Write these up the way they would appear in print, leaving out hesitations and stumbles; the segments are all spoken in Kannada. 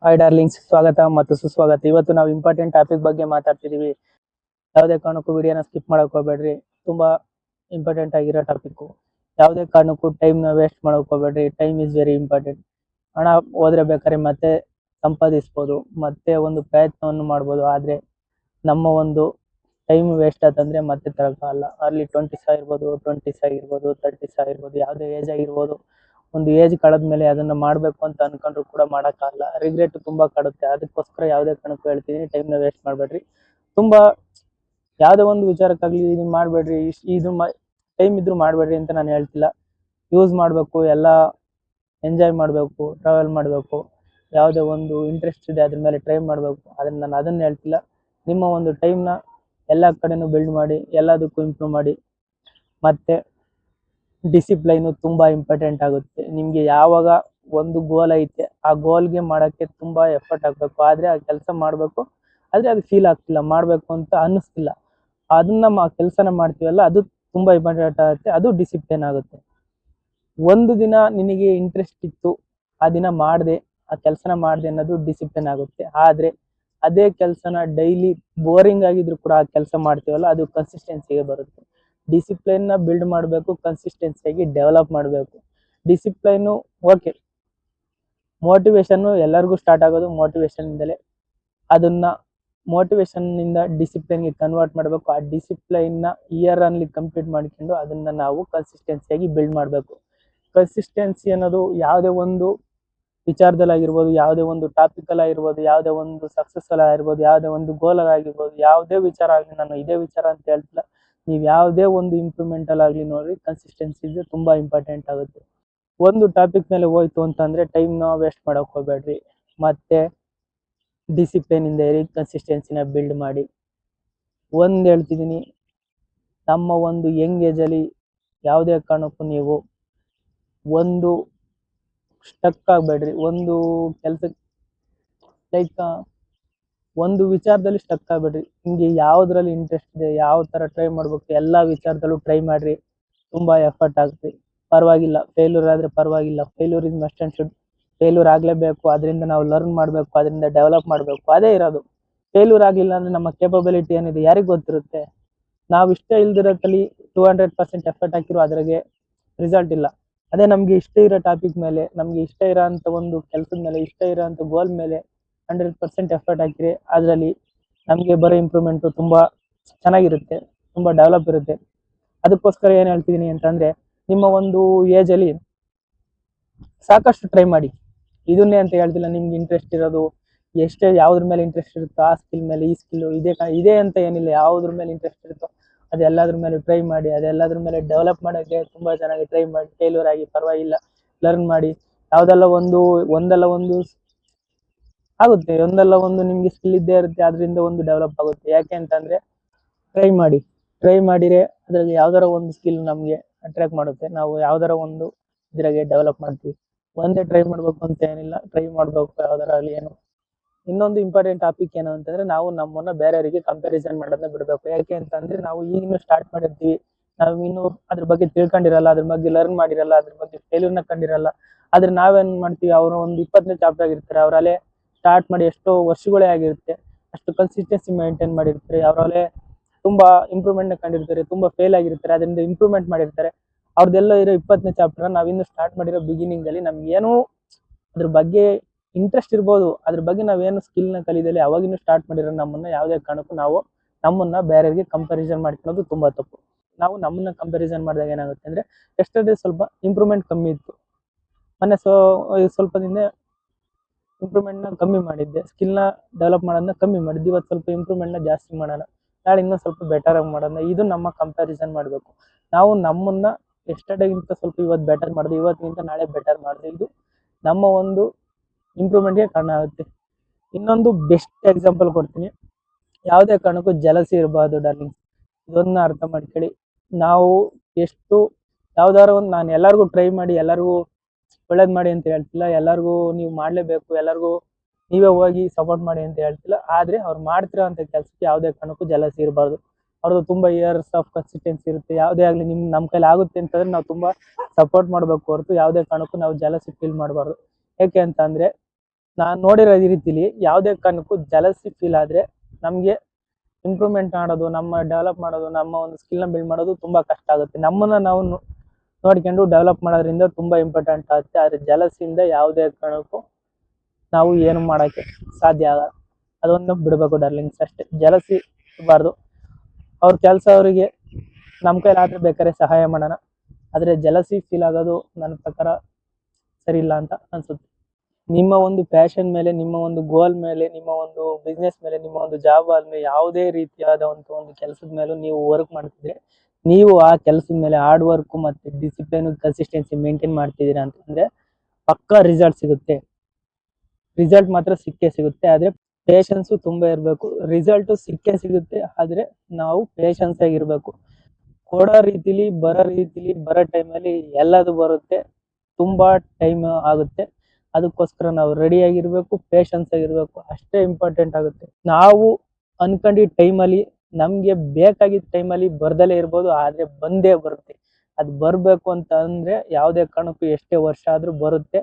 ಹಾಯ್ ಡಾರ್ಲಿಂಗ್ಸ್, ಸ್ವಾಗತ ಮತ್ತು ಸುಸ್ವಾಗತ. ಇವತ್ತು ನಾವು ಇಂಪಾರ್ಟೆಂಟ್ ಟಾಪಿಕ್ ಬಗ್ಗೆ ಮಾತಾಡ್ತಿದೀವಿ. ಯಾವುದೇ ಕಾರಣಕ್ಕೂ ವಿಡಿಯೋನ ಸ್ಕಿಪ್ ಮಾಡಕ್ ಹೋಗ್ಬೇಡ್ರಿ. ತುಂಬಾ ಇಂಪಾರ್ಟೆಂಟ್ ಆಗಿರೋ ಟಾಪಿಕ್. ಯಾವುದೇ ಕಾರಣಕ್ಕೂ ಟೈಮ್ನ ವೇಸ್ಟ್ ಮಾಡಕ್ ಹೋಗ್ಬೇಡ್ರಿ. Time is very important. ಹಣ ಹೋದ್ರೆ ಬೇಕಾದ್ರೆ ಮತ್ತೆ ಸಂಪಾದಿಸ್ಬೋದು, ಮತ್ತೆ ಒಂದು ಪ್ರಯತ್ನವನ್ನು ಮಾಡ್ಬೋದು. ಆದ್ರೆ ನಮ್ಮ ಒಂದು ಟೈಮ್ ವೇಸ್ಟ್ ಆತಂದ್ರೆ ಮತ್ತೆ ತರಕಾಗಲ್ಲ. ಅಲ್ಲಿ 20s ಆಗಿರ್ಬೋದು, 20s ಆಗಿರ್ಬೋದು, 30s ಆಗಿರ್ಬೋದು, ಯಾವುದೇ ಏಜ್ ಆಗಿರ್ಬೋದು. ಒಂದು ಏಜ್ ಕಳೆದ್ಮೇಲೆ ಅದನ್ನ ಮಾಡ್ಬೇಕು ಅಂತ ಅನ್ಕೊಂಡ್ರು ಕೂಡ ಮಾಡಕ್ಕಾಗಲ್ಲ. ರಿಗ್ರೆಟ್ ತುಂಬಾ ಕಾಡುತ್ತೆ. ಅದಕ್ಕೋಸ್ಕರ ಯಾವುದೇ ಕಾರಣಕ್ಕೂ ಹೇಳ್ತಿದೀನಿ, ಟೈಮ್ನ ವೇಸ್ಟ್ ಮಾಡ್ಬೇಡ್ರಿ. ತುಂಬಾ ಯಾವುದೇ ಒಂದು ವಿಚಾರಕ್ಕಾಗ್ಲಿ ಇದನ್ನ ಮಾಡ್ಬೇಡ್ರಿ. ಇದು ಟೈಮ್ ಇದ್ರು ಮಾಡ್ಬೇಡ್ರಿ ಅಂತ ನಾನು ಹೇಳ್ತಿಲ್ಲ. ಯೂಸ್ ಮಾಡ್ಬೇಕು, ಎಲ್ಲ ಎಂಜಾಯ್ ಮಾಡ್ಬೇಕು, ಟ್ರಾವೆಲ್ ಮಾಡ್ಬೇಕು. ಯಾವುದೇ ಒಂದು ಇಂಟ್ರೆಸ್ಟ್ ಇದೆ ಅದ್ರ ಮೇಲೆ ಟ್ರೈ ಮಾಡ್ಬೇಕು. ನಾನು ಅದನ್ನ ಹೇಳ್ತಿಲ್ಲ. ನಿಮ್ಮ ಒಂದು ಟೈಮ್ನ ಎಲ್ಲ ಕಡೆನೂ ಬಿಲ್ಡ್ ಮಾಡಿ, ಎಲ್ಲದಕ್ಕೂ ಇಂಪ್ರೂವ್ ಮಾಡಿ. ಮತ್ತೆ ಡಿಸಿಪ್ಲೈನು ತುಂಬಾ ಇಂಪಾರ್ಟೆಂಟ್ ಆಗುತ್ತೆ. ನಿಮ್ಗೆ ಯಾವಾಗ ಒಂದು ಗೋಲ್ ಐತೆ, ಆ ಗೋಲ್ಗೆ ಮಾಡಕ್ಕೆ ತುಂಬಾ ಎಫರ್ಟ್ ಹಾಕ್ಬೇಕು. ಆದ್ರೆ ಆ ಕೆಲಸ ಮಾಡ್ಬೇಕು, ಆದ್ರೆ ಅದು ಫೀಲ್ ಆಗ್ತಿಲ್ಲ, ಮಾಡ್ಬೇಕು ಅಂತ ಅನ್ನಿಸ್ತಿಲ್ಲ. ಅದನ್ನ ಕೆಲಸನ ಮಾಡ್ತೀವಲ್ಲ, ಅದು ತುಂಬಾ ಇಂಪಾರ್ಟೆಂಟ್ ಆಗುತ್ತೆ. ಅದು ಡಿಸಿಪ್ಲಿನ್ ಆಗುತ್ತೆ. ಒಂದು ದಿನ ನಿನಗೆ ಇಂಟ್ರೆಸ್ಟ್ ಇತ್ತು, ಆ ದಿನ ಮಾಡದೆ, ಆ ಕೆಲಸನ ಮಾಡದೆ ಅನ್ನೋದು ಡಿಸಿಪ್ಲಿನ್ ಆಗುತ್ತೆ. ಆದ್ರೆ ಅದೇ ಕೆಲಸನ ಡೈಲಿ ಬೋರಿಂಗ್ ಆಗಿದ್ರು ಕೂಡ ಆ ಕೆಲಸ ಮಾಡ್ತೀವಲ್ಲ, ಅದು ಕನ್ಸಿಸ್ಟೆನ್ಸಿಗೆ ಬರುತ್ತೆ. ಡಿಸಿಪ್ಲೈನ್ ನ ಬಿಲ್ಡ್ ಮಾಡಬೇಕು, ಕನ್ಸಿಸ್ಟೆನ್ಸಿಯಾಗಿ ಡೆವಲಪ್ ಮಾಡಬೇಕು. ಡಿಸಿಪ್ಲೈನು ಓಕೆ, ಮೋಟಿವೇಶನ್ ಎಲ್ಲರಿಗೂ ಸ್ಟಾರ್ಟ್ ಆಗೋದು ಮೋಟಿವೇಶನ್ ಇಂದಲೇ. ಅದನ್ನ ಮೋಟಿವೇಶನ್ ನಿಂದ ಡಿಸಿಪ್ಲೈನ್ಗೆ ಕನ್ವರ್ಟ್ ಮಾಡಬೇಕು. ಆ ಡಿಸಿಪ್ಲೈನ್ ನ ಇಯರ್ ಅಲ್ಲಿ ಕಂಪ್ಲೀಟ್ ಮಾಡ್ಕೊಂಡು ಅದನ್ನ ನಾವು ಕನ್ಸಿಸ್ಟೆನ್ಸಿಯಾಗಿ ಬಿಲ್ಡ್ ಮಾಡಬೇಕು. ಕನ್ಸಿಸ್ಟೆನ್ಸಿ ಅನ್ನೋದು ಯಾವುದೇ ಒಂದು ವಿಚಾರದಲ್ಲಾಗಿರ್ಬೋದು, ಯಾವುದೇ ಒಂದು ಟಾಪಿಕಲ್ ಆಗಿರ್ಬೋದು, ಯಾವುದೇ ಒಂದು ಸಕ್ಸಸ್ ಅಲ್ಲಿ ಆಗಿರ್ಬೋದು, ಯಾವುದೇ ಒಂದು ಗೋಲ್ ಆಗಿರ್ಬೋದು, ಯಾವುದೇ ವಿಚಾರ ಆಗಲಿ, ನಾನು ಇದೇ ವಿಚಾರ ಅಂತ ಹೇಳ್ತಿಲ್ಲ. ನೀವು ಯಾವುದೇ ಒಂದು ಇಂಪ್ರೂವ್ಮೆಂಟ್ ಅಲ್ಲಿ ಆಗಲಿ ನೋಡ್ರಿ, ಕನ್ಸಿಸ್ಟೆನ್ಸಿ ತುಂಬಾ ಇಂಪಾರ್ಟೆಂಟ್ ಆಗುತ್ತೆ. ಒಂದು ಟಾಪಿಕ್ ಮೇಲೆ ಹೋಯ್ತು ಅಂತಂದ್ರೆ ಟೈಮ್ನ ವೇಸ್ಟ್ ಮಾಡಕ್ ಹೋಗ್ಬೇಡ್ರಿ. ಮತ್ತೆ ಡಿಸಿಪ್ಲಿನ್ ಇಂದ ಇರಿ, ಕನ್ಸಿಸ್ಟೆನ್ಸಿನ ಬಿಲ್ಡ್ ಮಾಡಿ. ಒಂದ್ ಹೇಳ್ತಿದೀನಿ, ನಮ್ಮ ಒಂದು ಯಂಗ್ ಏಜ್ ಅಲ್ಲಿ ಯಾವುದೇ ಕಾರಣಕ್ಕೂ ನೀವು ಒಂದು ಸ್ಟಕ್ ಆಗ್ಬೇಡ್ರಿ. ಒಂದು ಕೆಲಸ ಲೈಕ್ ಒಂದು ವಿಚಾರದಲ್ಲಿ ಸ್ಟಕ್ ಆಗ್ಬೇಡ್ರಿ. ನಿಮ್ಗೆ ಯಾವ್ದ್ರಲ್ಲಿ ಇಂಟ್ರೆಸ್ಟ್ ಇದೆ, ಯಾವ ತರ ಟ್ರೈ ಮಾಡ್ಬೇಕು, ಎಲ್ಲಾ ವಿಚಾರದಲ್ಲೂ ಟ್ರೈ ಮಾಡ್ರಿ. ತುಂಬಾ ಎಫರ್ಟ್ ಆಗುತ್ತೆ, ಪರವಾಗಿಲ್ಲ. ಫೇಲ್ಯೂರ್ ಆದ್ರೆ ಪರವಾಗಿಲ್ಲ. Failure is must and should. Failure ಆಗ್ಲೇಬೇಕು. ಅದರಿಂದ ನಾವು ಲರ್ನ್ ಮಾಡ್ಬೇಕು, ಅದರಿಂದ ಡೆವಲಪ್ ಮಾಡ್ಬೇಕು. ಅದೇ ಇರೋದು. ಫೇಲ್ಯೂರ್ ಆಗಿಲ್ಲ ಅಂದ್ರೆ ನಮ್ಮ ಕೇಪಬಿಲಿಟಿ ಏನಿದೆ ಯಾರಿಗ್ ಗೊತ್ತಿರುತ್ತೆ. ನಾವು ಇಷ್ಟ ಇಲ್ದಿರೋದಲ್ಲಿ 200% ಎಫರ್ಟ್ ಹಾಕಿರೋ ಅದ್ರಾಗೆ ರಿಸಲ್ಟ್ ಇಲ್ಲ. ಅದೇ ನಮ್ಗೆ ಇಷ್ಟ ಇರೋ ಟಾಪಿಕ್ ಮೇಲೆ, ನಮ್ಗೆ ಇಷ್ಟ ಇರೋ ಅಂತ ಒಂದು ಕೆಲಸದ ಮೇಲೆ, ಇಷ್ಟ ಇರೋ ಅಂತ ಗೋಲ್ ಮೇಲೆ 100% ಎಫರ್ಟ್ ಹಾಕಿದ್ರೆ ಅದರಲ್ಲಿ ನಮಗೆ ಬರೋ ಇಂಪ್ರೂವ್ಮೆಂಟ್ ತುಂಬಾ ಚೆನ್ನಾಗಿರುತ್ತೆ, ತುಂಬಾ ಡೆವಲಪ್ ಇರುತ್ತೆ. ಅದಕ್ಕೋಸ್ಕರ ಏನ್ ಹೇಳ್ತಿದೀನಿ ಅಂತಂದ್ರೆ, ನಿಮ್ಮ ಒಂದು ಏಜ್ ಅಲ್ಲಿ ಸಾಕಷ್ಟು ಟ್ರೈ ಮಾಡಿ. ಇದನ್ನೇ ಅಂತ ಹೇಳ್ತಿಲ್ಲ. ನಿಮ್ಗೆ ಇಂಟ್ರೆಸ್ಟ್ ಇರೋದು ಎಷ್ಟೇ ಯಾವ್ದ್ರ ಮೇಲೆ ಇಂಟ್ರೆಸ್ಟ್ ಇರುತ್ತೋ ಆ ಸ್ಕಿಲ್ ಮೇಲೆ, ಈ ಸ್ಕಿಲ್ ಇದೇ ಅಂತ ಏನಿಲ್ಲ. ಯಾವ್ದ್ರ ಮೇಲೆ ಇಂಟ್ರೆಸ್ಟ್ ಇರುತ್ತೋ ಅದೆಲ್ಲದ್ರ ಮೇಲೆ ಟ್ರೈ ಮಾಡಿ. ಅದೆಲ್ಲದ್ರ ಮೇಲೆ ಡೆವಲಪ್ ಮಾಡೋಕ್ಕೆ ತುಂಬಾ ಚೆನ್ನಾಗಿ ಟ್ರೈ ಮಾಡಿ. ಫೇಲ್ಯೂರ್ ಆಗಿ ಪರವಾಗಿಲ್ಲ, ಲರ್ನ್ ಮಾಡಿ. ಯಾವ್ದೆಲ್ಲ ಒಂದಲ್ಲ ಒಂದು ಆಗುತ್ತೆ, ಒಂದಲ್ಲ ಒಂದು ನಿಮ್ಗೆ ಸ್ಕಿಲ್ ಇದ್ದೇ ಇರುತ್ತೆ. ಅದರಿಂದ ಒಂದು ಡೆವಲಪ್ ಆಗುತ್ತೆ. ಯಾಕೆ ಅಂತಂದ್ರೆ ಟ್ರೈ ಮಾಡಿದ್ರೆ ಅದ್ರಲ್ಲಿ ಯಾವ್ದಾರ ಒಂದು ಸ್ಕಿಲ್ ನಮ್ಗೆ ಅಟ್ರಾಕ್ಟ್ ಮಾಡುತ್ತೆ. ನಾವು ಯಾವ್ದಾರ ಒಂದು ಇದ್ರಾಗೆ ಡೆವಲಪ್ ಮಾಡ್ತೀವಿ. ಒಂದೇ ಟ್ರೈ ಮಾಡ್ಬೇಕು ಅಂತ ಏನಿಲ್ಲ, ಟ್ರೈ ಮಾಡ್ಬೇಕು ಯಾವ್ದಾರ ಅಲ್ಲಿ. ಏನು ಇನ್ನೊಂದು ಇಂಪಾರ್ಟೆಂಟ್ ಟಾಪಿಕ್ ಏನು ಅಂತಂದ್ರೆ, ನಾವು ನಮ್ಮನ್ನ ಬೇರೆಯವರಿಗೆ ಕಂಪ್ಯಾರಿಸನ್ ಮಾಡೋದನ್ನ ಬಿಡಬೇಕು. ಯಾಕೆ ಅಂತಂದ್ರೆ ನಾವು ಈಗಿನ್ನೂ ಸ್ಟಾರ್ಟ್ ಮಾಡಿರ್ತೀವಿ. ನಾವು ಇನ್ನೂ ಅದ್ರ ಬಗ್ಗೆ ತಿಳ್ಕೊಂಡಿರಲ್ಲ, ಅದ್ರ ಬಗ್ಗೆ ಲರ್ನ್ ಮಾಡಿರಲ್ಲ, ಅದ್ರ ಬಗ್ಗೆ ಫೇಲ್ಯೂರ್ನ ಕಂಡಿರಲ್ಲ. ಆದ್ರೆ ನಾವೇನ್ ಮಾಡ್ತೀವಿ, ಅವರು ಒಂದು 20ನೇ ಚಾಪ್ಟರ್ ಆಗಿರ್ತಾರೆ, ಅವರಲ್ಲೇ ಸ್ಟಾರ್ಟ್ ಮಾಡಿ ಎಷ್ಟೋ ವರ್ಷಗಳೇ ಆಗಿರುತ್ತೆ. ಅಷ್ಟು ಕನ್ಸಿಸ್ಟೆನ್ಸಿ ಮೇಂಟೈನ್ ಮಾಡಿರ್ತಾರೆ. ಅವರಲ್ಲೇ ತುಂಬಾ ಇಂಪ್ರೂವ್ಮೆಂಟ್ ನ ಕಂಡಿರ್ತಾರೆ, ತುಂಬಾ ಫೇಲ್ ಆಗಿರ್ತಾರೆ, ಅದರಿಂದ ಇಂಪ್ರೂವ್ಮೆಂಟ್ ಮಾಡಿರ್ತಾರೆ. ಅವ್ರದ್ದೆಲ್ಲ ಇರೋ 20ನೇ ಚಾಪ್ಟರ್ ನಾವಿನ್ನು ಸ್ಟಾರ್ಟ್ ಮಾಡಿರೋ ಬಿಗಿನಿಂಗ್ ಅಲ್ಲಿ ನಮ್ಗೆ ಏನು ಅದ್ರ ಬಗ್ಗೆ ಇಂಟ್ರೆಸ್ಟ್ ಇರ್ಬೋದು, ಅದ್ರ ಬಗ್ಗೆ ನಾವೇನು ಸ್ಕಿಲ್ ನ ಕಲಿದಲ್ಲಿ ಅವಾಗಿನ್ನು ಸ್ಟಾರ್ಟ್ ಮಾಡಿರೋ ನಮ್ಮನ್ನ ಯಾವುದೇ ಕಾರಣಕ್ಕೂ ನಾವು ನಮ್ಮನ್ನ ಬೇರೆಯವರಿಗೆ ಕಂಪ್ಯಾರಿಸನ್ ಮಾಡ್ಕೊಳ್ಳೋದು ತುಂಬಾ ತಪ್ಪು. ನಾವು ನಮ್ಮನ್ನ ಕಂಪ್ಯಾರಿಸನ್ ಮಾಡಿದಾಗ ಏನಾಗುತ್ತೆ ಅಂದ್ರೆ, ಎಷ್ಟೇ ಸ್ವಲ್ಪ ಇಂಪ್ರೂವ್ಮೆಂಟ್ ಕಮ್ಮಿ ಇತ್ತು, ಮೊನ್ನೆ ಸ್ವಲ್ಪ ದಿನ ಇಂಪ್ರೂವ್ಮೆಂಟ್ ನ ಕಮ್ಮಿ ಮಾಡಿದ್ದೆ, ಸ್ಕಿಲ್ ನ ಡೆವಲಪ್ ಮಾಡೋದನ್ನ ಕಮ್ಮಿ ಮಾಡಿದ್ದೆ. ಇವತ್ತು ಸ್ವಲ್ಪ ಇಂಪ್ರೂವ್ಮೆಂಟ್ ನ ಜಾಸ್ತಿ ಮಾಡೋಣ, ನಾಳೆ ಇನ್ನೂ ಸ್ವಲ್ಪ ಬೆಟರ್ ಆಗಿ ಮಾಡೋಣ. ಇದು ನಮ್ಮ ಕಂಪ್ಯಾರಿಸನ್ ಮಾಡಬೇಕು. ನಾವು ನಮ್ಮನ್ನ ಎಸ್ಟರ್ಡೇಗಿಂತ ಸ್ವಲ್ಪ ಇವತ್ತು ಬೆಟರ್ ಮಾಡಿದೆ, ಇವತ್ತಿಗಿಂತ ನಾಳೆ ಬೆಟರ್ ಮಾಡಿದೆ. ಇದು ನಮ್ಮ ಒಂದು ಇಂಪ್ರೂವ್ಮೆಂಟ್ಗೆ ಕಾರಣ ಆಗುತ್ತೆ. ಇನ್ನೊಂದು ಬೆಸ್ಟ್ ಎಕ್ಸಾಂಪಲ್ ಕೊಡ್ತೀನಿ. ಯಾವುದೇ ಕಾರಣಕ್ಕೂ ಜಲಸಿ ಇರಬಾರ್ದು ಡಾರ್ಲಿಂಗ್. ಇದನ್ನ ಅರ್ಥ ಮಾಡ್ಕೊಳ್ಳಿ. ನಾವು ಎಷ್ಟು ಯಾವ್ದಾರ ಒಂದು, ನಾನು ಎಲ್ಲರಿಗೂ ಟ್ರೈ ಮಾಡಿ ಎಲ್ಲರಿಗೂ ಒಳ್ಳೇದ್ ಮಾಡಿ ಅಂತ ಹೇಳ್ತಿಲ್ಲ. ಎಲ್ಲರಿಗೂ ನೀವು ಮಾಡ್ಲೇಬೇಕು, ಎಲ್ಲರಿಗೂ ನೀವೇ ಹೋಗಿ ಸಪೋರ್ಟ್ ಮಾಡಿ ಅಂತ ಹೇಳ್ತಿಲ್ಲ. ಆದ್ರೆ ಅವ್ರು ಮಾಡ್ತಿರೋ ಅಂತ ಕೆಲಸಕ್ಕೆ ಯಾವುದೇ ಕಾರಣಕ್ಕೂ ಜಲಸಿ ಇರಬಾರ್ದು. ಅವ್ರದ್ದು ತುಂಬಾ ಇಯರ್ಸ್ ಆಫ್ ಕನ್ಸಿಸ್ಟೆನ್ಸಿ ಇರುತ್ತೆ. ಯಾವುದೇ ಆಗ್ಲಿ ನಮ್ಮ ಕೈಲಿ ಆಗುತ್ತೆ ಅಂತಂದ್ರೆ ನಾವು ತುಂಬಾ ಸಪೋರ್ಟ್ ಮಾಡ್ಬೇಕು ಹೊರತು ಯಾವುದೇ ಕಾರಣಕ್ಕೂ ನಾವು ಜಲಸಿ ಫೀಲ್ ಮಾಡಬಾರ್ದು. ಯಾಕೆ ಅಂತ ಅಂದ್ರೆ, ನಾನು ನೋಡಿರೋ ಈ ರೀತಿಲಿ ಯಾವುದೇ ಕಾರಣಕ್ಕೂ ಜಲಸಿ ಫೀಲ್ ಆದ್ರೆ ನಮಗೆ ಇಂಪ್ರೂವ್ಮೆಂಟ್ ಮಾಡೋದು, ನಮ್ಮ ಡೆವಲಪ್ ಮಾಡೋದು, ನಮ್ಮ ಒಂದು ಸ್ಕಿಲ್ನ ಬಿಲ್ಡ್ ಮಾಡೋದು ತುಂಬಾ ಕಷ್ಟ ಆಗುತ್ತೆ. ನಮ್ಮನ್ನ ನಾವು ನೋಡ್ಕೊಂಡು ಡೆವಲಪ್ ಮಾಡೋದ್ರಿಂದ ತುಂಬಾ ಇಂಪಾರ್ಟೆಂಟ್ ಆಗುತ್ತೆ. ಆದ್ರೆ ಜಲಸಿಂದ ಯಾವುದೇ ಕಾರಣಕ್ಕೂ ನಾವು ಏನು ಮಾಡಕ್ಕೆ ಸಾಧ್ಯ ಆಗಲ್ಲ. ಅದೊಂದು ಬಿಡಬೇಕು ಡಾರ್ಲಿಂಗ್ಸ್ ಅಷ್ಟೇ. ಜಲಸಿ ಇರಬಾರ್ದು. ಅವ್ರ ಕೆಲಸ ಅವರಿಗೆ ನಮ್ಮ ಕೈಲಾದ್ರೆ ಬೇಕಾದ್ರೆ ಸಹಾಯ ಮಾಡೋಣ. ಆದ್ರೆ ಜಲಸಿ ಫೀಲ್ ಆಗೋದು ನನ್ನ ಪ್ರಕಾರ ಸರಿ ಇಲ್ಲ ಅಂತ ಅನ್ಸುತ್ತೆ. ನಿಮ್ಮ ಒಂದು ಪ್ಯಾಷನ್ ಮೇಲೆ, ನಿಮ್ಮ ಒಂದು ಗೋಲ್ ಮೇಲೆ, ನಿಮ್ಮ ಒಂದು ಬಿಸ್ನೆಸ್ ಮೇಲೆ, ನಿಮ್ಮ ಒಂದು ಜಾಬ್ ಆದ್ಮೇಲೆ ಯಾವುದೇ ರೀತಿಯಾದ ಒಂದು ಕೆಲಸದ ಮೇಲೂ ನೀವು ವರ್ಕ್ ಮಾಡ್ತಿದ್ರೆ, ನೀವು ಆ ಕೆಲಸದ ಮೇಲೆ ಹಾರ್ಡ್ ವರ್ಕ್ ಮತ್ತೆ ಡಿಸಿಪ್ಲಿನ್ ಕನ್ಸಿಸ್ಟೆನ್ಸಿ ಮೇಂಟೈನ್ ಮಾಡ್ತಿದ್ದೀರಾ ಅಂತಂದ್ರೆ ಪಕ್ಕಾ ರಿಸಲ್ಟ್ ಸಿಗುತ್ತೆ. ರಿಸಲ್ಟ್ ಮಾತ್ರ ಸಿಕ್ಕೇ ಸಿಗುತ್ತೆ. ಆದ್ರೆ ಪೇಷನ್ಸ್ ತುಂಬಾ ಇರಬೇಕು. ರಿಸಲ್ಟ್ ಸಿಕ್ಕೇ ಸಿಗುತ್ತೆ, ಆದ್ರೆ ನಾವು ಪೇಷನ್ಸ್ ಆಗಿರ್ಬೇಕು. ಕೊಡೋ ರೀತಿಲಿ ಬರೋ ಟೈಮಲ್ಲಿ ಎಲ್ಲದು ಬರುತ್ತೆ. ತುಂಬಾ ಟೈಮ್ ಆಗುತ್ತೆ. ಅದಕ್ಕೋಸ್ಕರ ನಾವು ರೆಡಿ ಆಗಿರ್ಬೇಕು, ಪೇಷನ್ಸ್ ಆಗಿರ್ಬೇಕು. ಅಷ್ಟೇ ಇಂಪಾರ್ಟೆಂಟ್ ಆಗುತ್ತೆ. ನಾವು ಅನ್ಕೊಂಡಿದ್ದ ಟೈಮಲ್ಲಿ, ನಮ್ಗೆ ಬೇಕಾಗಿದ್ದ ಟೈಮಲ್ಲಿ ಬರ್ದಲೇ ಇರ್ಬೋದು, ಆದ್ರೆ ಬಂದೇ ಬರುತ್ತೆ. ಅದು ಬರ್ಬೇಕು ಅಂತ ಅಂದ್ರೆ ಯಾವುದೇ ಕಾರಣಕ್ಕೂ ಎಷ್ಟೇ ವರ್ಷ ಆದ್ರೂ ಬರುತ್ತೆ.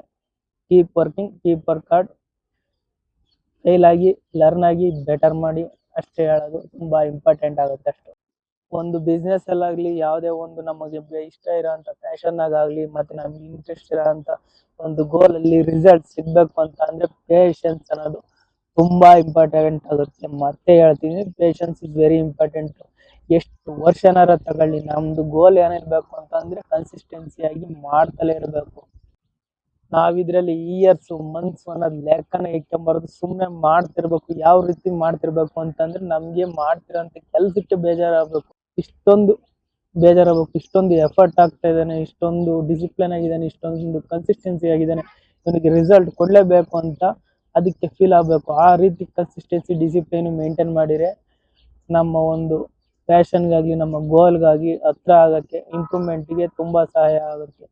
Keep working, keep work hard. Fail ಆಗಿ, ಲರ್ನ್ ಆಗಿ, ಬೆಟರ್ ಮಾಡಿ ಅಷ್ಟೇ ಹೇಳೋದು. ತುಂಬಾ ಇಂಪಾರ್ಟೆಂಟ್ ಆಗುತ್ತೆ ಅಷ್ಟೇ. ಒಂದು ಬಿಸ್ನೆಸ್ ಅಲ್ಲಾಗ್ಲಿ, ಯಾವುದೇ ಒಂದು ನಮಗೆ ಇಷ್ಟ ಇರೋಂಥ ಪ್ಯಾಷನ್ ಆಗಲಿ, ಮತ್ತೆ ನಮ್ಗೆ ಇಂಟ್ರೆಸ್ಟ್ ಇರೋಂಥ ಒಂದು ಗೋಲ್ ಅಲ್ಲಿ ರಿಸಲ್ಟ್ ಸಿಗ್ಬೇಕು ಅಂತ ಅಂದ್ರೆ ಪೇಷನ್ಸ್ ಅನ್ನೋದು ತುಂಬಾ ಇಂಪಾರ್ಟೆಂಟ್ ಆಗುತ್ತೆ. ಮತ್ತೆ ಹೇಳ್ತೀನಿ, ಪೇಷನ್ಸ್ ಇಸ್ ವೆರಿ ಇಂಪಾರ್ಟೆಂಟ್. ಎಷ್ಟು ವರ್ಷನಾರ ತಗೊಳ್ಳಿ, ನಮ್ದು ಗೋಲ್ ಏನಿರ್ಬೇಕು ಅಂತ ಅಂದ್ರೆ ಕನ್ಸಿಸ್ಟೆನ್ಸಿ ಆಗಿ ಮಾಡ್ತಲೇ ಇರಬೇಕು. ನಾವಿದ್ರಲ್ಲಿ ಇಯರ್ಸ್, ಮಂತ್ಸ್ ಅನ್ನೋದು ಲೆಕ್ಕನ ಇಟ್ಕೊಂಬಾರ್ದು. ಸುಮ್ಮನೆ ಮಾಡ್ತಿರ್ಬೇಕು. ಯಾವ ರೀತಿ ಮಾಡ್ತಿರ್ಬೇಕು ಅಂತಂದ್ರೆ ನಮ್ಗೆ ಮಾಡ್ತಿರೋಂಥ ಕೆಲ್ಸಕ್ಕೆ ಬೇಜಾರಾಗಬೇಕು. ಇಷ್ಟೊಂದು ಬೇಜಾರಾಗಬೇಕು, ಇಷ್ಟೊಂದು ಎಫರ್ಟ್ ಆಗ್ತಾ ಇದ್ದಾನೆ, ಇಷ್ಟೊಂದು ಡಿಸಿಪ್ಲಿನ್ ಆಗಿದ್ದಾನೆ, ಇಷ್ಟೊಂದು ಕನ್ಸಿಸ್ಟೆನ್ಸಿ ಆಗಿದ್ದಾನೆ, ಇವನಿಗೆ ರಿಸಲ್ಟ್ ಕೊಡ್ಲೇಬೇಕು ಅಂತ ಅದಕ್ಕೆ ಫೀಲ್ ಆಗಬೇಕು. ಆ ರೀತಿ ಕನ್ಸಿಸ್ಟೆನ್ಸಿ ಡಿಸಿಪ್ಲಿನ್ ಮೇಂಟೈನ್ ಮಾಡಿದ್ರೆ ನಮ್ಮ ಒಂದು ಪ್ಯಾಷನ್ಗಾಗ್ಲಿ, ನಮ್ಮ ಗೋಲ್ಗಾಗಿ ಹತ್ರ ಆಗಕ್ಕೆ, ಇಂಪ್ರೂವ್ಮೆಂಟ್ಗೆ ತುಂಬಾ ಸಹಾಯ ಆಗುತ್ತೆ.